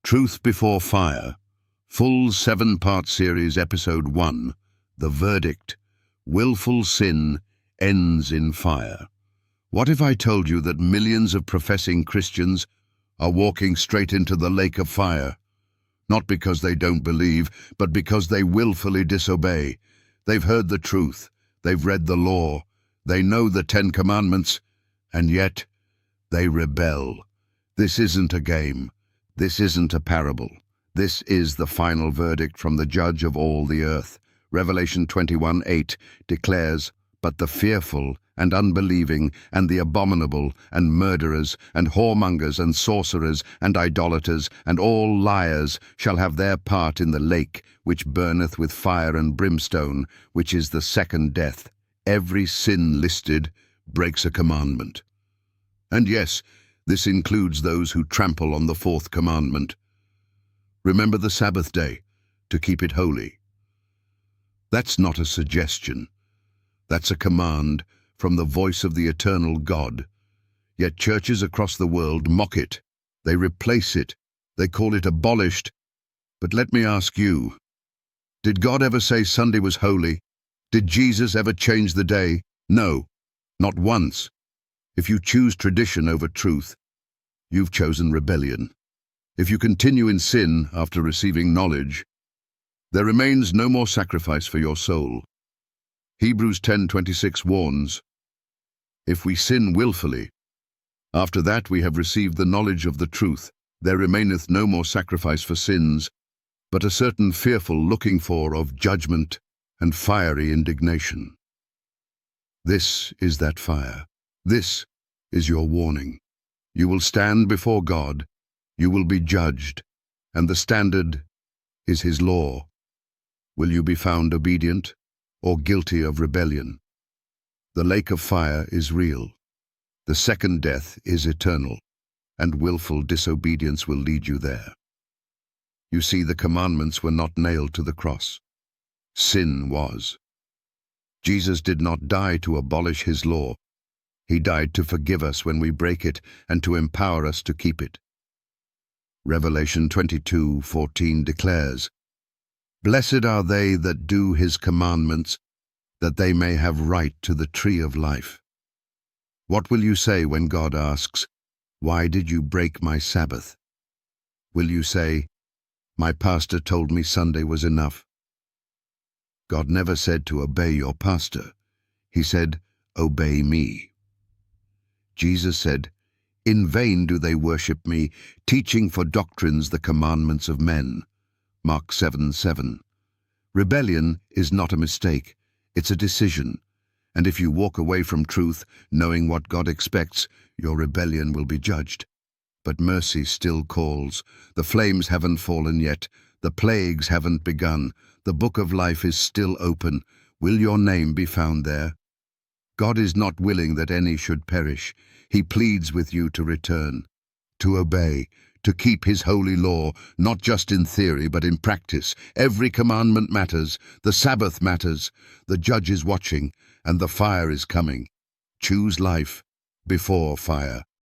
Truth Before Fire, full 7-part series, Episode 1, The Verdict, Willful Sin Ends in Fire. What if I told you that millions of professing Christians are walking straight into the lake of fire? Not because they don't believe, but because they willfully disobey. They've heard the truth, they've read the law, they know the 10 Commandments, and yet they rebel. This isn't a game. This isn't a parable. This is the final verdict from the Judge of all the earth. Revelation 21:8 declares, "But the fearful and unbelieving and the abominable and murderers and whoremongers and sorcerers and idolaters and all liars shall have their part in the lake which burneth with fire and brimstone, which is the second death." Every sin listed breaks a commandment. And yes, this includes those who trample on the 4th commandment. Remember the Sabbath day, to keep it holy. That's not a suggestion. That's a command from the voice of the eternal God. Yet churches across the world mock it. They replace it. They call it abolished. But let me ask you, did God ever say Sunday was holy? Did Jesus ever change the day? No, not once. If you choose tradition over truth, you've chosen rebellion. If you continue in sin after receiving knowledge, there remains no more sacrifice for your soul. Hebrews 10:26 warns, "If we sin willfully, after that we have received the knowledge of the truth, there remaineth no more sacrifice for sins, but a certain fearful looking for of judgment and fiery indignation." This is that fire. This is your warning. You will stand before God, you will be judged, and the standard is His law. Will you be found obedient or guilty of rebellion? The lake of fire is real. The second death is eternal, and willful disobedience will lead you there. You see, the commandments were not nailed to the cross. Sin was. Jesus did not die to abolish His law. He died to forgive us when we break it and to empower us to keep it. Revelation 22:14 declares, "Blessed are they that do His commandments, that they may have right to the tree of life." What will you say when God asks, "Why did you break my Sabbath?" Will you say, "My pastor told me Sunday was enough"? God never said to obey your pastor. He said, "Obey me." Jesus said, "In vain do they worship me, teaching for doctrines the commandments of men." Mark 7:7. Rebellion is not a mistake, it's a decision. And if you walk away from truth, knowing what God expects, your rebellion will be judged. But mercy still calls. The flames haven't fallen yet. The plagues haven't begun. The book of life is still open. Will your name be found there? God is not willing that any should perish. He pleads with you to return, to obey, to keep His holy law, not just in theory but in practice. Every commandment matters. The Sabbath matters. The Judge is watching, and the fire is coming. Choose life before fire.